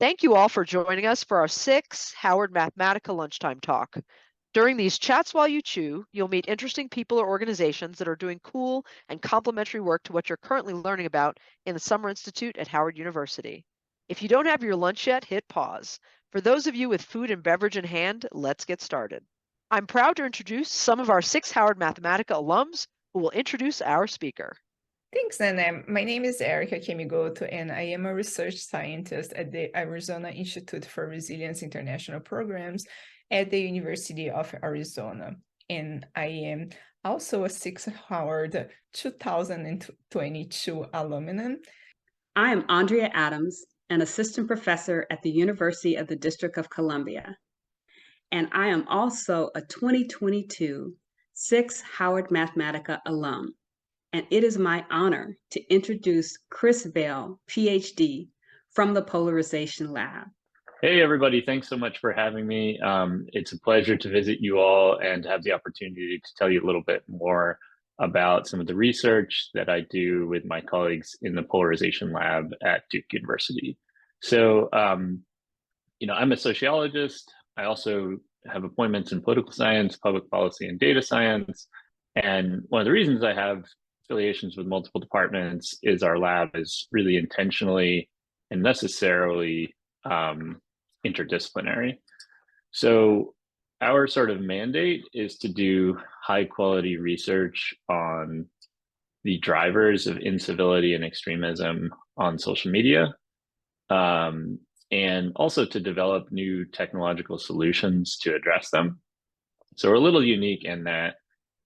Thank you all for joining us for our SICSS-Howard Mathematica Lunchtime Talk. During these chats while you chew, you'll meet interesting people or organizations that are doing cool and complementary work to what you're currently learning about in the Summer Institute at Howard University. If you don't have your lunch yet, hit pause. For those of you with food and beverage in hand, let's get started. I'm proud to introduce some of our SICSS-Howard Mathematica alums who will introduce our speaker. Thanks, Nana. My name is Erica Kemigoto, and I am a research scientist at the Arizona Institute for Resilience International Programs at the University of Arizona. And I am also a SICSS-Howard 2022 alumna. I am Andrea Adams, an assistant professor at the University of the District of Columbia. And I am also a 2022 SICSS-Howard Mathematica alum. And it is my honor to introduce Chris Vale, Ph.D. from the Polarization Lab. Hey, everybody. Thanks so much for having me. It's a pleasure to visit you all and have the opportunity to tell you a little bit more about some of the research that I do with my colleagues in the Polarization Lab at Duke University. So, I'm a sociologist. I also have appointments in political science, public policy, and data science. And one of the reasons I have affiliations with multiple departments is our lab is really intentionally and necessarily interdisciplinary. So our sort of mandate is to do high quality research on the drivers of incivility and extremism on social media, and also to develop new technological solutions to address them. So we're a little unique in that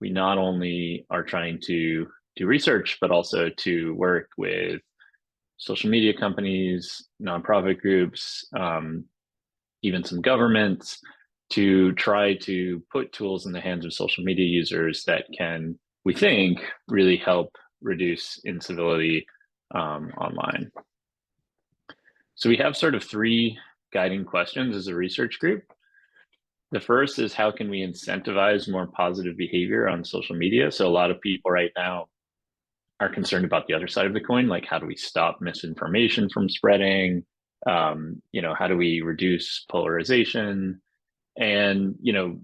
we not only are trying to do research, but also to work with social media companies, nonprofit groups, even some governments, to try to put tools in the hands of social media users that can, we think, really help reduce incivility online. So we have sort of three guiding questions as a research group. The first is, how can we incentivize more positive behavior on social media? So a lot of people right now are concerned about the other side of the coin, like how do we stop misinformation from spreading? How do we reduce polarization? And,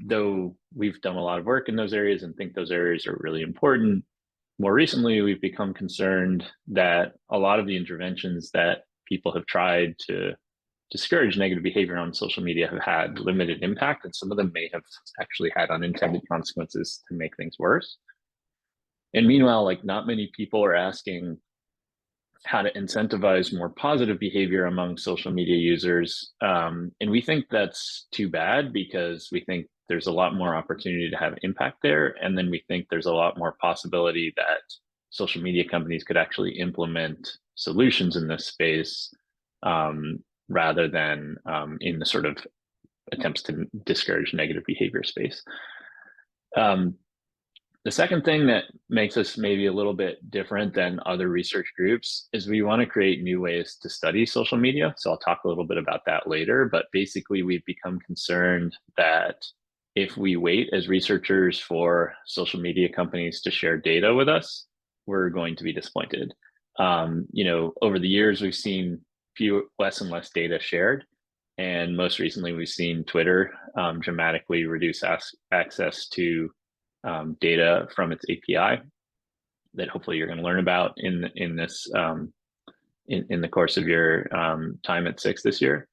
though we've done a lot of work in those areas and think those areas are really important, more recently, we've become concerned that a lot of the interventions that people have tried to discourage negative behavior on social media have had limited impact, and some of them may have actually had unintended consequences to make things worse. And meanwhile, not many people are asking how to incentivize more positive behavior among social media users. And we think that's too bad, because we think there's a lot more opportunity to have impact there. And then we think there's a lot more possibility that social media companies could actually implement solutions in this space, rather than in the sort of attempts to discourage negative behavior space. The second thing that makes us maybe a little bit different than other research groups is we want to create new ways to study social media. So I'll talk a little bit about that later, but basically we've become concerned that if we wait as researchers for social media companies to share data with us, we're going to be disappointed. Over the years, we've seen less and less data shared. And most recently, we've seen Twitter dramatically reduce access to data from its API that hopefully you're going to learn about in this in the course of your time at SICSS this year.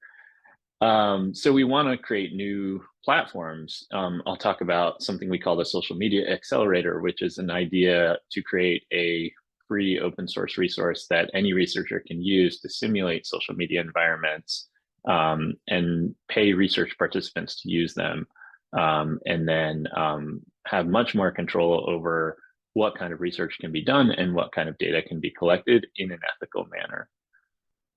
So we want to create new platforms. I'll talk about something we call the Social Media Accelerator, which is an idea to create a free open source resource that any researcher can use to simulate social media environments, and pay research participants to use them, and then have much more control over what kind of research can be done and what kind of data can be collected in an ethical manner.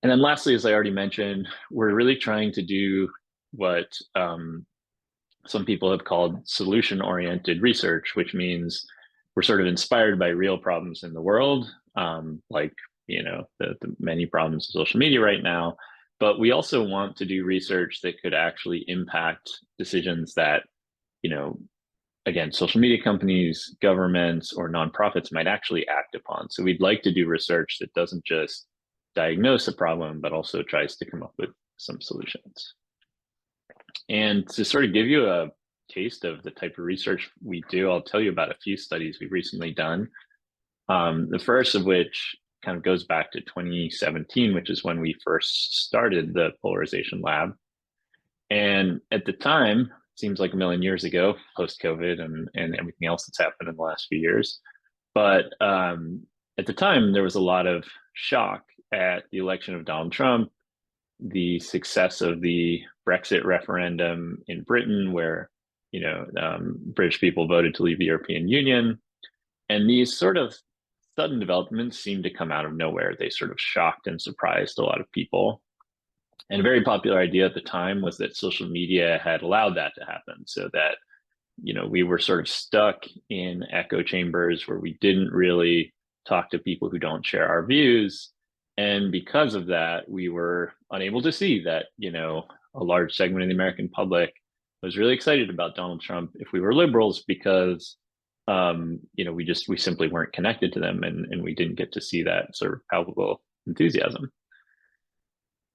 And then lastly, as I already mentioned, we're really trying to do what some people have called solution-oriented research, which means we're sort of inspired by real problems in the world, like the many problems of social media right now. But we also want to do research that could actually impact decisions that, again, social media companies, governments, or nonprofits might actually act upon. So we'd like to do research that doesn't just diagnose a problem, but also tries to come up with some solutions. And to sort of give you a taste of the type of research we do, I'll tell you about a few studies we've recently done. The first of which kind of goes back to 2017, which is when we first started the Polarization Lab. And at the time, seems like a million years ago, post-COVID and everything else that's happened in the last few years. But at the time, there was a lot of shock at the election of Donald Trump, the success of the Brexit referendum in Britain, where British people voted to leave the European Union. And these sort of sudden developments seemed to come out of nowhere. They sort of shocked and surprised a lot of people. And a very popular idea at the time was that social media had allowed that to happen, so that we were sort of stuck in echo chambers where we didn't really talk to people who don't share our views. And because of that, we were unable to see that, a large segment of the American public was really excited about Donald Trump if we were liberals, because, we simply weren't connected to them, and we didn't get to see that sort of palpable enthusiasm.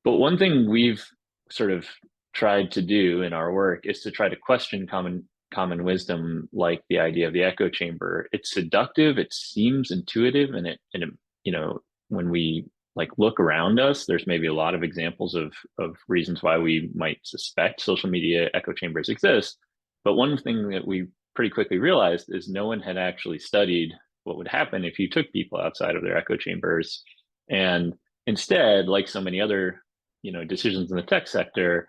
But one thing we've sort of tried to do in our work is to try to question common wisdom, like the idea of the echo chamber. It's seductive, it seems intuitive, and when we look around us, there's maybe a lot of examples of reasons why we might suspect social media echo chambers exist. But one thing that we pretty quickly realized is no one had actually studied what would happen if you took people outside of their echo chambers. And instead, like so many other decisions in the tech sector,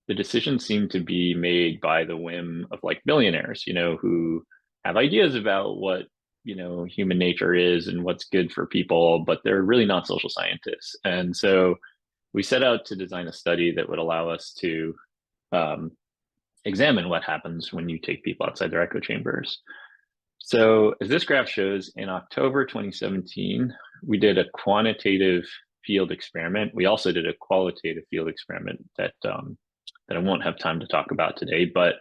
the decisions seem to be made by the whim of billionaires, who have ideas about what human nature is and what's good for people, but they're really not social scientists. And so we set out to design a study that would allow us to examine what happens when you take people outside their echo chambers. So as this graph shows, in October 2017, we did a quantitative field experiment. We also did a qualitative field experiment that I won't have time to talk about today, but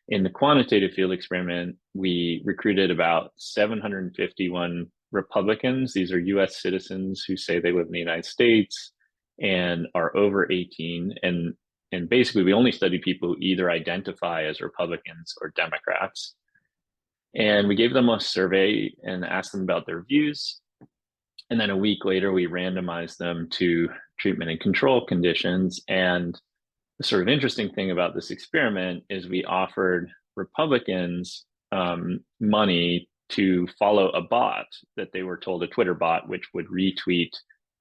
in the quantitative field experiment, we recruited about 751 Republicans. These are US citizens who say they live in the United States and are over 18. And basically, we only studied people who either identify as Republicans or Democrats. And we gave them a survey and asked them about their views. And then a week later, we randomized them to treatment and control conditions. And the sort of interesting thing about this experiment is we offered Republicans money to follow a bot that they were told, a Twitter bot, which would retweet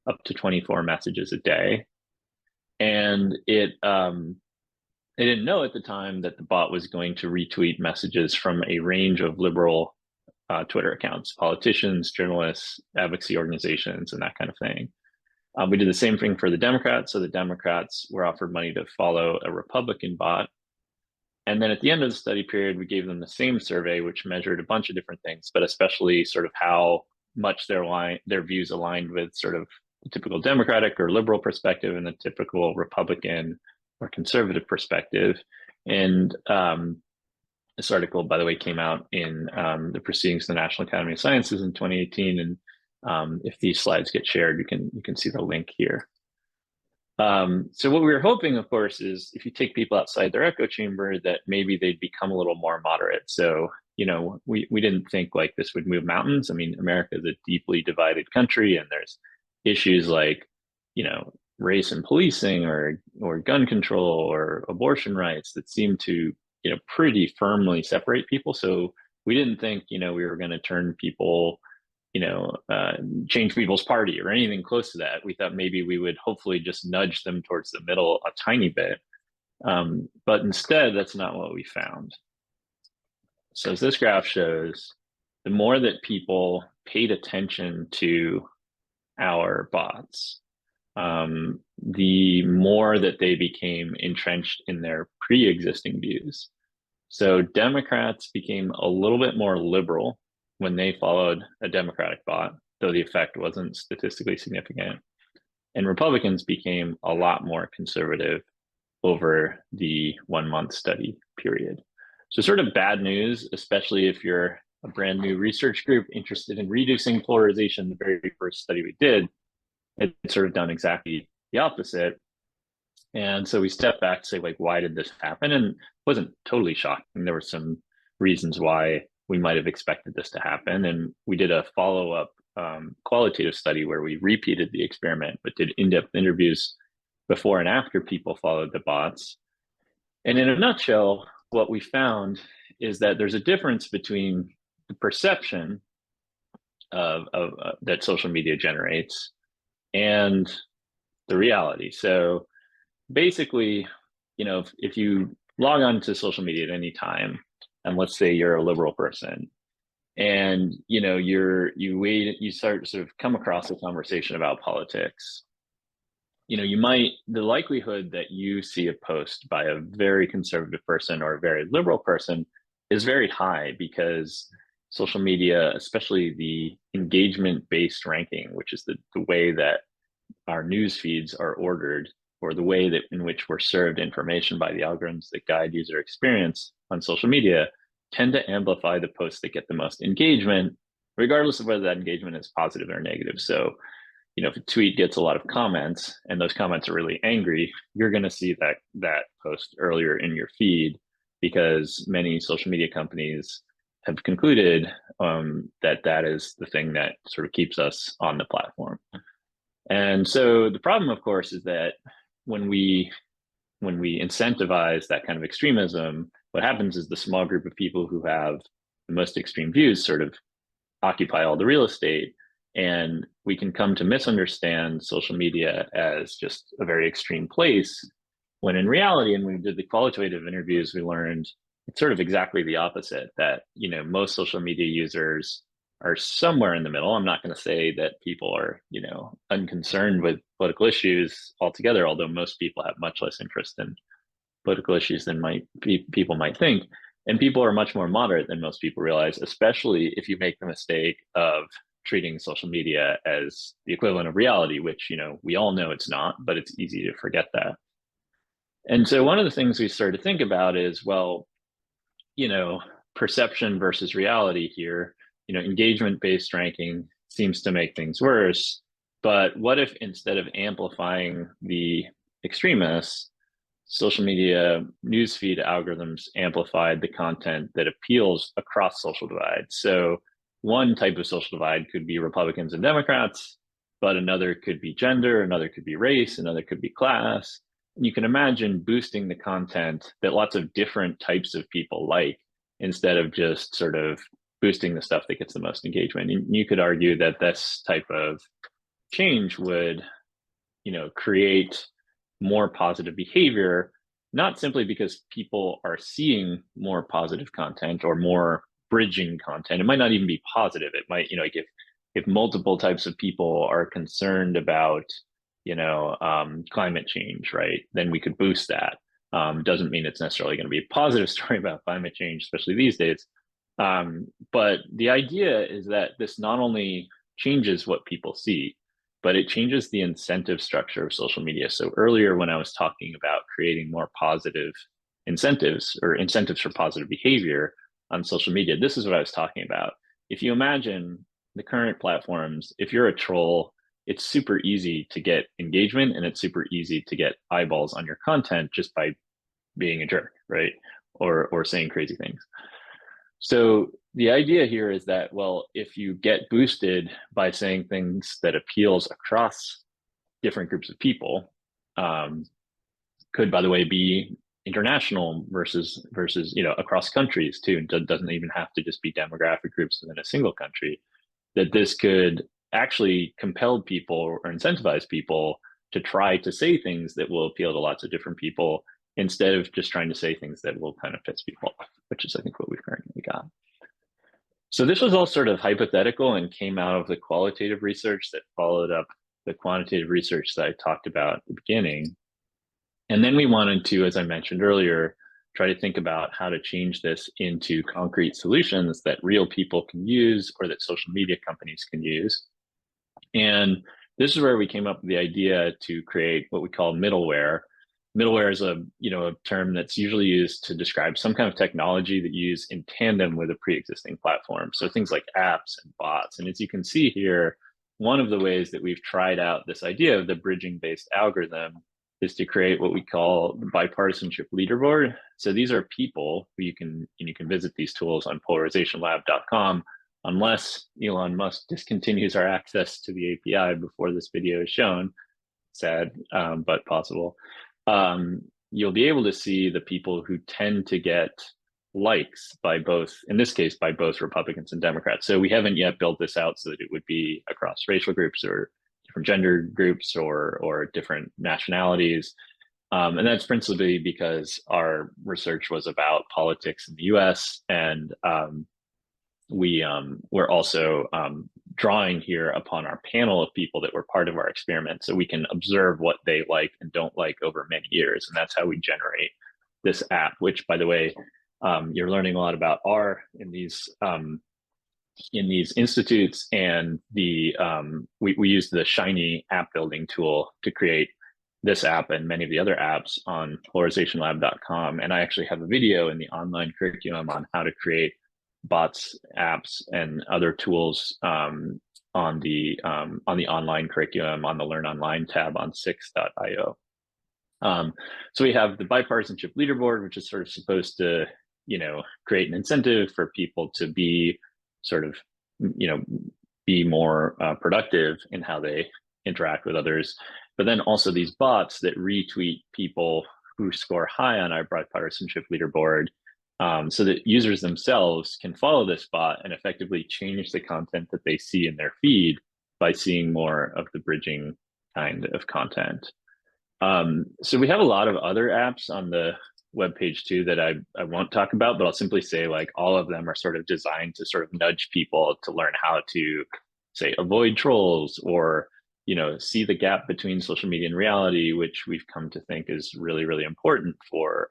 up to 24 messages a day. And they didn't know at the time that the bot was going to retweet messages from a range of liberal Twitter accounts, politicians, journalists, advocacy organizations, and that kind of thing. We did the same thing for the Democrats. So the Democrats were offered money to follow a Republican bot. And then at the end of the study period, we gave them the same survey, which measured a bunch of different things, but especially sort of how much their views aligned with sort of the typical Democratic or liberal perspective and the typical Republican or conservative perspective. And this article, by the way, came out in the Proceedings of the National Academy of Sciences in 2018. And if these slides get shared, you can see the link here. So what we were hoping, of course, is if you take people outside their echo chamber, that maybe they'd become a little more moderate. So, we didn't think this would move mountains. I mean, America is a deeply divided country, and there's issues like, race and policing or gun control or abortion rights that seem to, pretty firmly separate people. So we didn't think, we were going to turn people, change people's party or anything close to that. We thought maybe we would hopefully just nudge them towards the middle a tiny bit. But instead, that's not what we found. So as this graph shows, the more that people paid attention to our bots, the more that they became entrenched in their pre-existing views. So Democrats became a little bit more liberal when they followed a Democratic bot, though the effect wasn't statistically significant. And Republicans became a lot more conservative over the 1 month study period. So sort of bad news, especially if you're a brand new research group interested in reducing polarization. The very first study we did, it's sort of done exactly the opposite. And so we stepped back to say, like, why did this happen? And it wasn't totally shocking. There were some reasons why we might have expected this to happen. And we did a follow-up qualitative study where we repeated the experiment, but did in-depth interviews before and after people followed the bots. And in a nutshell, what we found is that there's a difference between the perception of that social media generates and the reality. So basically, if you log on to social media at any time, and let's say you're a liberal person, and you start sort of come across a conversation about politics, the likelihood that you see a post by a very conservative person or a very liberal person is very high, because social media, especially the engagement-based ranking, which is the way that our news feeds are ordered, or the way that in which we're served information by the algorithms that guide user experience on social media, tend to amplify the posts that get the most engagement, regardless of whether that engagement is positive or negative. So, if a tweet gets a lot of comments and those comments are really angry, you're going to see that post earlier in your feed, because many social media companies have concluded that is the thing that sort of keeps us on the platform. And so the problem, of course, is that when we incentivize that kind of extremism, what happens is the small group of people who have the most extreme views sort of occupy all the real estate, and we can come to misunderstand social media as just a very extreme place, when in reality, and when we did the qualitative interviews, we learned it's sort of exactly the opposite, that most social media users are somewhere in the middle. I'm not going to say that people are, unconcerned with political issues altogether, although most people have much less interest in political issues than people might think. And people are much more moderate than most people realize, especially if you make the mistake of treating social media as the equivalent of reality, which, we all know it's not, but it's easy to forget that. And so one of the things we started to think about is, well, perception versus reality here. Engagement-based ranking seems to make things worse, but what if instead of amplifying the extremists, social media newsfeed algorithms amplified the content that appeals across social divides? So one type of social divide could be Republicans and Democrats, but another could be gender, another could be race, another could be class. And you can imagine boosting the content that lots of different types of people like, instead of just sort of boosting the stuff that gets the most engagement. And you could argue that this type of change would, create more positive behavior, not simply because people are seeing more positive content or more bridging content. It might not even be positive. It might, like if multiple types of people are concerned about, climate change, right, then we could boost that. Doesn't mean it's necessarily going to be a positive story about climate change, especially these days. But the idea is that this not only changes what people see, but it changes the incentive structure of social media. So earlier, when I was talking about creating more positive incentives, or incentives for positive behavior on social media, this is what I was talking about. If you imagine the current platforms, if you're a troll, it's super easy to get engagement, and it's super easy to get eyeballs on your content just by being a jerk, right? Or saying crazy things. So the idea here is that, well, if you get boosted by saying things that appeals across different groups of people, could, by the way, be international versus across countries too. It doesn't even have to just be demographic groups within a single country. That this could actually compel people or incentivize people to try to say things that will appeal to lots of different people, instead of just trying to say things that will kind of piss people off, which is, I think, what we've currently got. So this was all sort of hypothetical and came out of the qualitative research that followed up the quantitative research that I talked about at the beginning. And then we wanted to, as I mentioned earlier, try to think about how to change this into concrete solutions that real people can use, or that social media companies can use. And this is where we came up with the idea to create what we call middleware. Middleware is a term that's usually used to describe some kind of technology that you use in tandem with a pre-existing platform. So things like apps and bots. And as you can see here, one of the ways that we've tried out this idea of the bridging-based algorithm is to create what we call the bipartisanship leaderboard. So these are people who you can visit these tools on polarizationlab.com, unless Elon Musk discontinues our access to the API before this video is shown. Sad, but possible. You'll be able to see the people who tend to get likes by both, in this case, by both Republicans and Democrats. So we haven't yet built this out so that it would be across racial groups or different gender groups or different nationalities. And that's principally because our research was about politics in the US, and we're also drawing here upon our panel of people that were part of our experiment, so we can observe what they like and don't like over many years. And that's how we generate this app, which, by the way, you're learning a lot about R in these institutes. And we use the Shiny app building tool to create this app and many of the other apps on polarizationlab.com. And I actually have a video in the online curriculum on how to create bots, apps, and other tools on the online curriculum on the Learn Online tab on SICSS.io. So we have the bipartisanship leaderboard, which is sort of supposed to, create an incentive for people to be sort of, be more productive in how they interact with others. But then also these bots that retweet people who score high on our bipartisanship leaderboard, so that users themselves can follow this bot and effectively change the content that they see in their feed by seeing more of the bridging kind of content. So we have a lot of other apps on the webpage too that I won't talk about, but I'll simply say, like, all of them are sort of designed to sort of nudge people to learn how to, say, avoid trolls, or see the gap between social media and reality, which we've come to think is really, really important for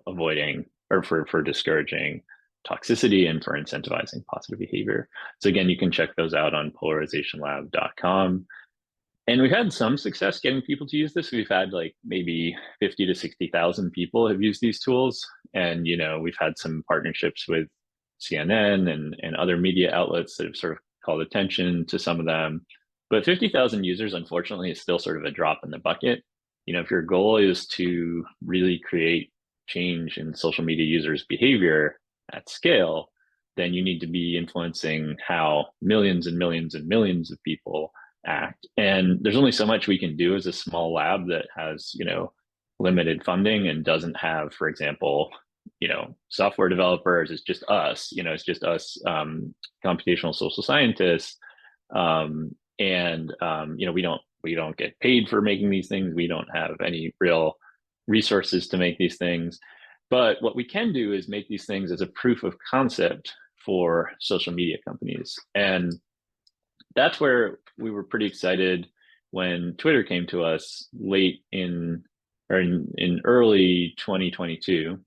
avoiding, or for discouraging toxicity and for incentivizing positive behavior. So again, you can check those out on polarizationlab.com. And we've had some success getting people to use this. We've had like maybe 50 to 60,000 people have used these tools. And, we've had some partnerships with CNN and other media outlets that have sort of called attention to some of them. But 50,000 users, unfortunately, is still sort of a drop in the bucket. If your goal is to really create change in social media users' behavior at scale, then you need to be influencing how millions and millions and millions of people act. And there's only so much we can do as a small lab that has, limited funding and doesn't have, for example, software developers. It's just us, it's just us, computational social scientists. We don't get paid for making these things. We don't have any real resources to make these things. But what we can do is make these things as a proof of concept for social media companies. And that's where we were pretty excited when Twitter came to us late in early 2022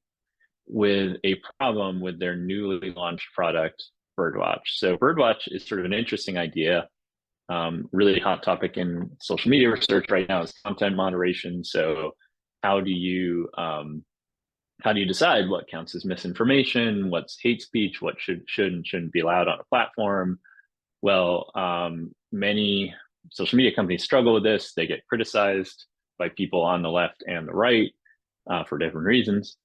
with a problem with their newly launched product, Birdwatch. So Birdwatch is sort of an interesting idea. Really hot topic in social media research right now is content moderation. So how do you decide what counts as misinformation, what's hate speech, what should and shouldn't be allowed on a platform? Well, many social media companies struggle with this. They get criticized by people on the left and the right for different reasons.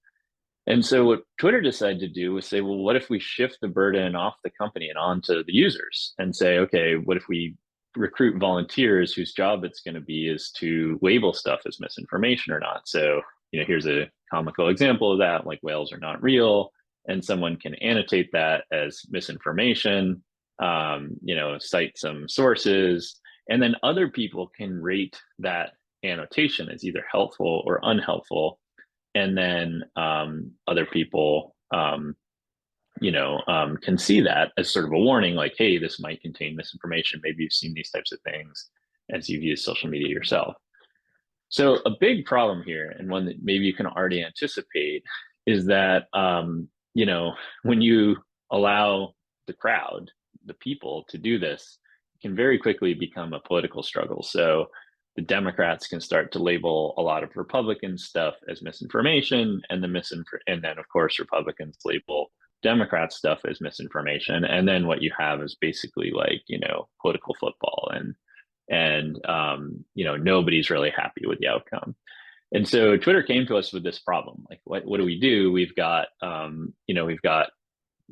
And so what Twitter decided to do was say, well, what if we shift the burden off the company and onto the users and say, okay, what if we recruit volunteers whose job it's going to be is to label stuff as misinformation or not? So, here's a comical example of that, like whales are not real, and someone can annotate that as misinformation, cite some sources, and then other people can rate that annotation as either helpful or unhelpful. And then other people, can see that as sort of a warning, like, hey, this might contain misinformation. Maybe you've seen these types of things as you've used social media yourself. So a big problem here, and one that maybe you can already anticipate, is that, when you allow the crowd, the people, to do this, it can very quickly become a political struggle. So the Democrats can start to label a lot of Republican stuff as misinformation, and then of course Republicans label Democrat stuff as misinformation, and then what you have is basically like political football. And and nobody's really happy with the outcome. And so Twitter came to us with this problem. Like, what do we do? We've got we've got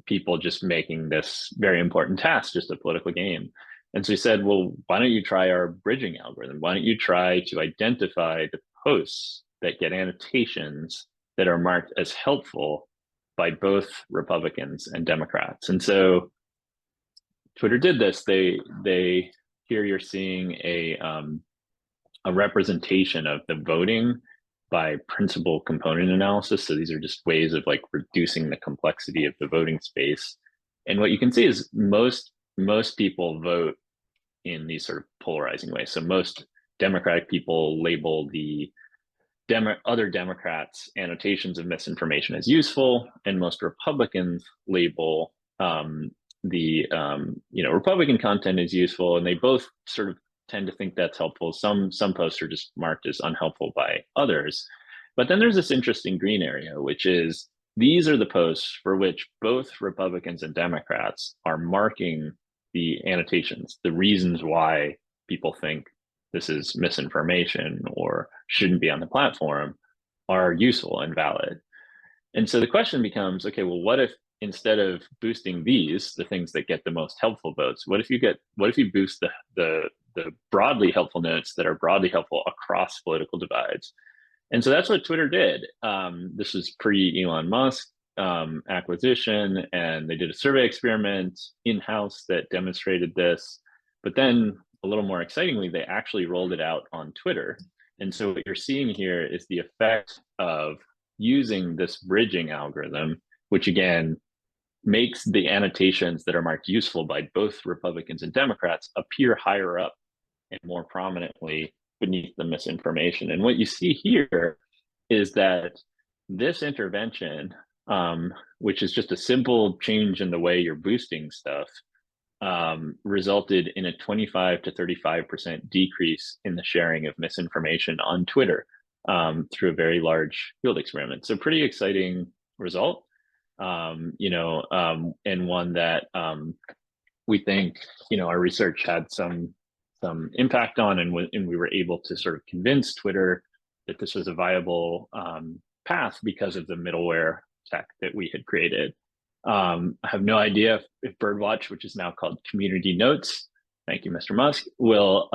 people just making this very important task just a political game. And so we said, well, why don't you try our bridging algorithm? Why don't you try to identify the posts that get annotations that are marked as helpful by both Republicans and Democrats? And so Twitter did this. They here you're seeing a representation of the voting by principal component analysis. So these are just ways of like reducing the complexity of the voting space. And what you can see is most people vote in these sort of polarizing ways. So most Democratic people label the other Democrats' annotations of misinformation as useful, and most Republicans label the Republican content as useful, and they both sort of tend to think that's helpful. Some posts are just marked as unhelpful by others. But then there's this interesting green area, which is these are the posts for which both Republicans and Democrats are marking the annotations, the reasons why people think this is misinformation or shouldn't be on the platform are useful and valid. And so the question becomes, okay, well, what if instead of boosting these, the things that get the most helpful votes, what if you boost the broadly helpful notes that are broadly helpful across political divides? And so that's what Twitter did. This was pre-Elon Musk acquisition, and they did a survey experiment in-house that demonstrated this. But then, a little more excitingly, they actually rolled it out on Twitter. And so what you're seeing here is the effect of using this bridging algorithm, which again makes the annotations that are marked useful by both Republicans and Democrats appear higher up and more prominently beneath the misinformation. And what you see here is that this intervention, which is just a simple change in the way you're boosting stuff, resulted in a 25 to 35% decrease in the sharing of misinformation on Twitter through a very large field experiment. So pretty exciting result, and one that we think our research had some impact on, and we were able to sort of convince Twitter that this was a viable path because of the middleware tech that we had created. I have no idea if Birdwatch, which is now called Community Notes, thank you, Mr. Musk, will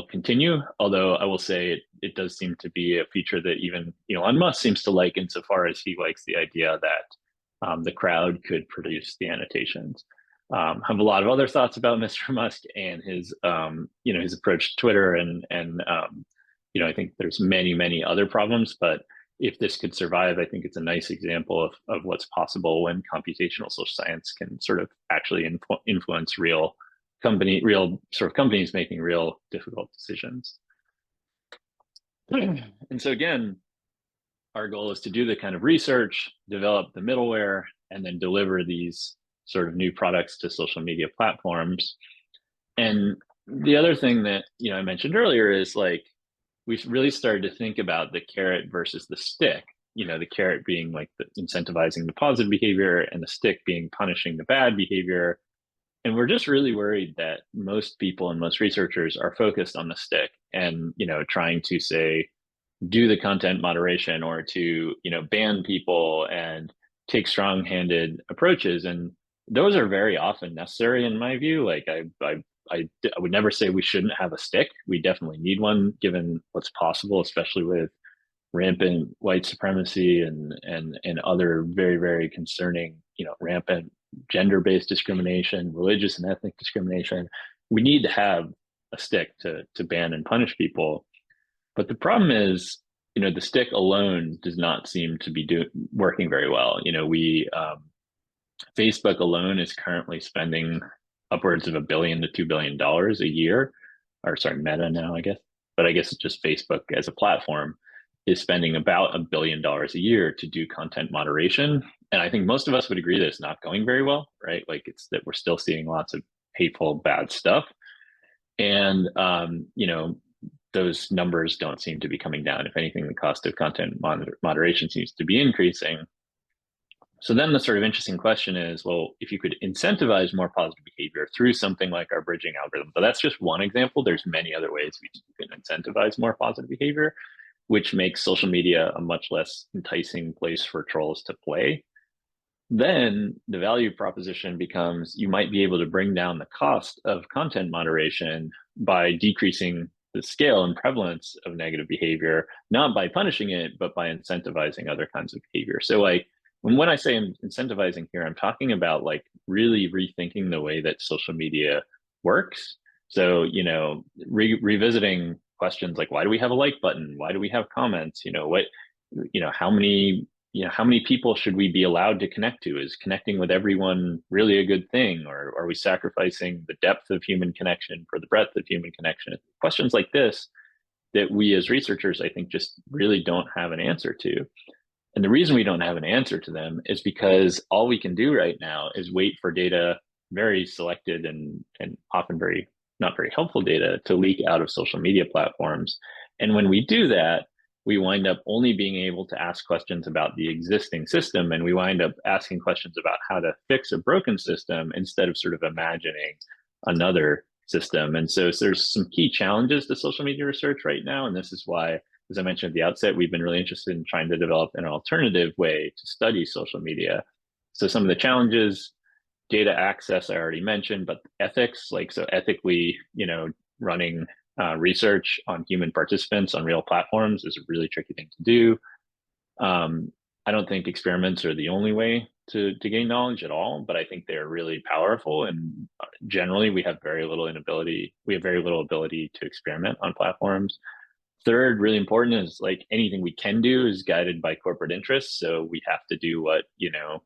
continue. Although I will say it does seem to be a feature that even Elon Musk seems to like, insofar as he likes the idea that the crowd could produce the annotations. I have a lot of other thoughts about Mr. Musk and his his approach to Twitter, and I think there's many other problems, but if this could survive, I think it's a nice example of what's possible when computational social science can sort of actually influence real companies making real difficult decisions. And so again, our goal is to do the kind of research, develop the middleware, and then deliver these sort of new products to social media platforms. And the other thing that I mentioned earlier is like, we've really started to think about the carrot versus the stick, the carrot being like incentivizing the positive behavior, and the stick being punishing the bad behavior. And we're just really worried that most people and most researchers are focused on the stick and, trying to say, do the content moderation, or to, ban people and take strong-handed approaches. And those are very often necessary in my view. Like I would never say we shouldn't have a stick. We definitely need one, given what's possible, especially with rampant white supremacy and other very concerning, rampant gender-based discrimination, religious and ethnic discrimination. We need to have a stick to ban and punish people. But the problem is, the stick alone does not seem to be working very well. Facebook alone is currently spending upwards of $1 billion to $2 billion a year, or sorry, Meta now, I guess. But I guess it's just Facebook as a platform is spending about $1 billion a year to do content moderation. And I think most of us would agree that it's not going very well, right? Like it's that we're still seeing lots of hateful, bad stuff. And, those numbers don't seem to be coming down. If anything, the cost of content moderation seems to be increasing. So then the sort of interesting question is, well, if you could incentivize more positive behavior through something like our bridging algorithm, but that's just one example. There's many other ways we can incentivize more positive behavior, which makes social media a much less enticing place for trolls to play. Then the value proposition becomes you might be able to bring down the cost of content moderation by decreasing the scale and prevalence of negative behavior, not by punishing it, but by incentivizing other kinds of behavior. So like when I say I'm incentivizing here, I'm talking about like really rethinking the way that social media works. So, you know, revisiting questions like, why do we have a like button? Why do we have comments? You know, what, you know, how many people should we be allowed to connect to? Is connecting with everyone really a good thing? Or are we sacrificing the depth of human connection for the breadth of human connection? Questions like this that we as researchers, I think, just really don't have an answer to. And the reason we don't have an answer to them is because all we can do right now is wait for data, very selected and often not very helpful data, to leak out of social media platforms. And when we do that, we wind up only being able to ask questions about the existing system, and we wind up asking questions about how to fix a broken system instead of sort of imagining another system. And so there's some key challenges to social media research right now, and this is why, as I mentioned at the outset, we've been really interested in trying to develop an alternative way to study social media. So some of the challenges, data access, I already mentioned, but ethics, like, so ethically, you know, running research on human participants on real platforms is a really tricky thing to do. I don't think experiments are the only way to gain knowledge at all, but I think they're really powerful. And generally, we have very little ability to experiment on platforms. Third, really important, is like anything we can do is guided by corporate interests. So we have to do what, you know,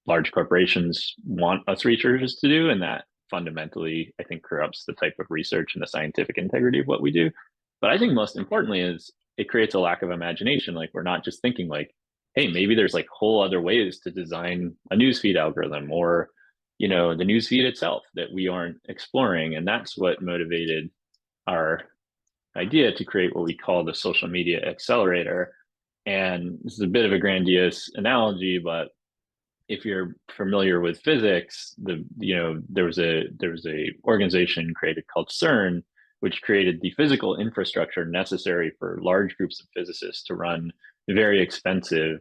large corporations want us researchers to do, and that fundamentally, I think, corrupts the type of research and the scientific integrity of what we do. But I think most importantly is it creates a lack of imagination. Like, we're not just thinking like, hey, maybe there's like whole other ways to design a newsfeed algorithm, or, you know, the newsfeed itself that we aren't exploring. And that's what motivated our idea to create what we call the social media accelerator. And this is a bit of a grandiose analogy, but if you're familiar with physics, there was a organization created called CERN, which created the physical infrastructure necessary for large groups of physicists to run very expensive,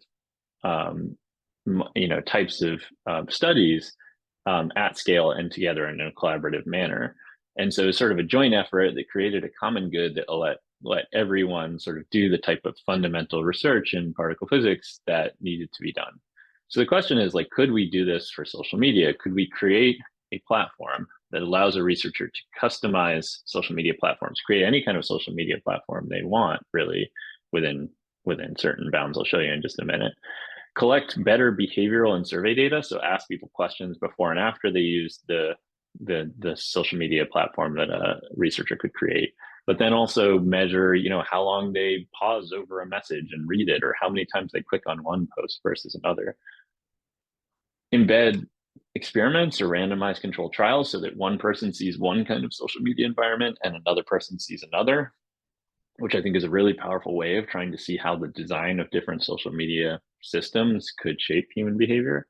types of studies at scale and together in a collaborative manner. And so it's sort of a joint effort that created a common good that let everyone sort of do the type of fundamental research in particle physics that needed to be done. So the question is, like, could we do this for social media? Could we create a platform that allows a researcher to customize social media platforms, create any kind of social media platform they want, really, within certain bounds I'll show you in just a minute, collect better behavioral and survey data, so ask people questions before and after they use the social media platform that a researcher could create, but then also measure, you know, how long they pause over a message and read it, or how many times they click on one post versus another. Embed experiments or randomized controlled trials so that one person sees one kind of social media environment and another person sees another, which I think is a really powerful way of trying to see how the design of different social media systems could shape human behavior.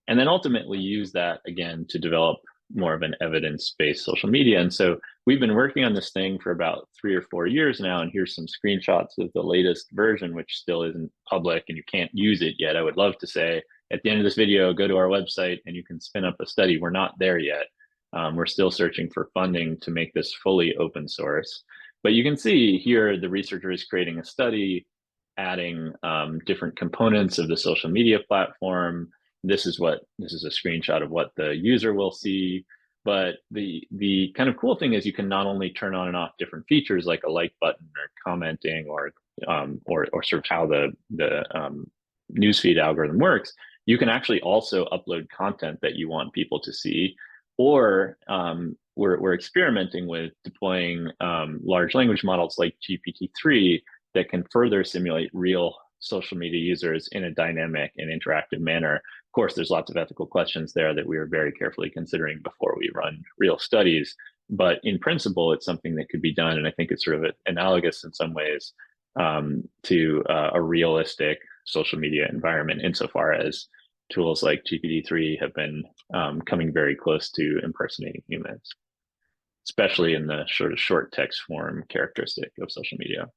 And then ultimately use that again to develop more of an evidence-based social media. And so we've been working on this thing for about 3 or 4 years now, and here's some screenshots of the latest version, which still isn't public and you can't use it yet. I would love to say at the end of this video, go to our website and you can spin up a study. We're not there yet. We're still searching for funding to make this fully open source. But you can see here, the researcher is creating a study, adding different components of the social media platform. This is a screenshot of what the user will see. But the kind of cool thing is you can not only turn on and off different features like a like button or commenting or sort of how the newsfeed algorithm works, you can actually also upload content that you want people to see. Or we're experimenting with deploying large language models like GPT-3 that can further simulate real social media users in a dynamic and interactive manner. Of course, there's lots of ethical questions there that we are very carefully considering before we run real studies. But in principle, it's something that could be done. And I think it's sort of analogous in some ways to a realistic social media environment, insofar as tools like GPT-3 have been coming very close to impersonating humans, especially in the sort of short text form characteristic of social media.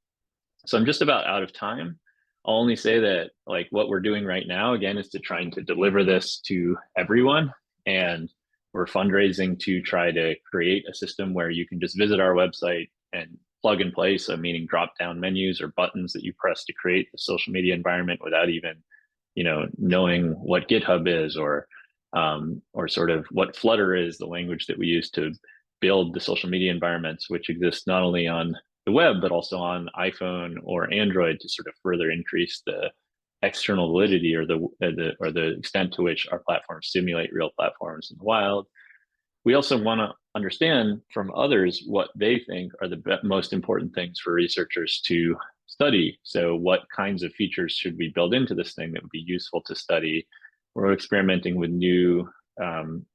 So I'm just about out of time. I'll only say that like what we're doing right now, again, is to trying to deliver this to everyone. And we're fundraising to try to create a system where you can just visit our website and plug and play, so meaning drop down menus or buttons that you press to create the social media environment without even, knowing what GitHub is or sort of what Flutter is, the language that we use to build the social media environments, which exist not only on the web, but also on iPhone or Android to sort of further increase the external validity or the extent to which our platforms simulate real platforms in the wild. We also want to understand from others what they think are the most important things for researchers to study. So what kinds of features should we build into this thing that would be useful to study? We're experimenting with new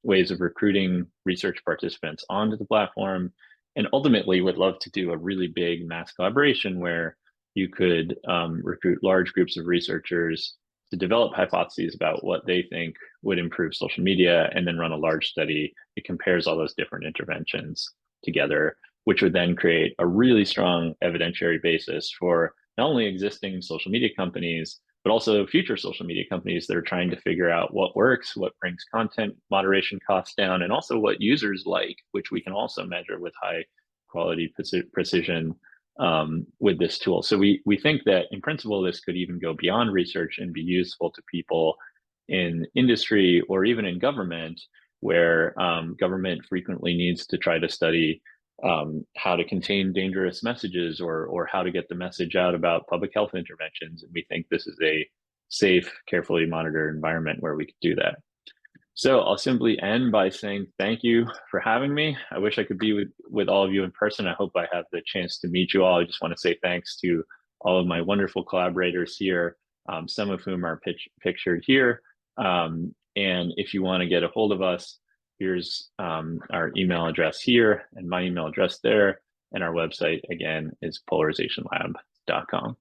ways of recruiting research participants onto the platform, and ultimately would love to do a really big mass collaboration where you could recruit large groups of researchers to develop hypotheses about what they think would improve social media, and then run a large study that compares all those different interventions together, which would then create a really strong evidentiary basis for not only existing social media companies, but also future social media companies that are trying to figure out what works, what brings content moderation costs down, and also what users like, which we can also measure with high quality precision with this tool. So we think that in principle, this could even go beyond research and be useful to people in industry or even in government, where government frequently needs to try to study how to contain dangerous messages or how to get the message out about public health interventions. And we think this is a safe, carefully monitored environment where we could do that. So I'll simply end by saying thank you for having me. I wish I could be with all of you in person. I hope I have the chance to meet you all. I just want to say thanks to all of my wonderful collaborators here, some of whom are pictured here. And if you want to get a hold of us, here's our email address here and my email address there. And our website, again, is polarizationlab.com.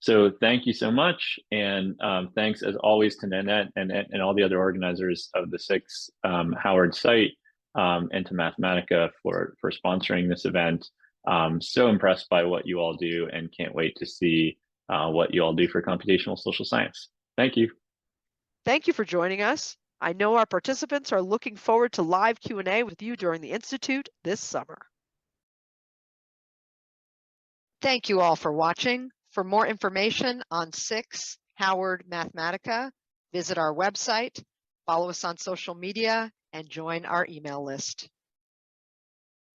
So thank you so much. And thanks as always to Nanette and all the other organizers of the SICSS-Howard site and to Mathematica for sponsoring this event. So impressed by what you all do and can't wait to see what you all do for computational social science. Thank you. Thank you for joining us. I know our participants are looking forward to live Q&A with you during the Institute this summer. Thank you all for watching. For more information on SICSS-Howard Mathematica, visit our website, follow us on social media, and join our email list.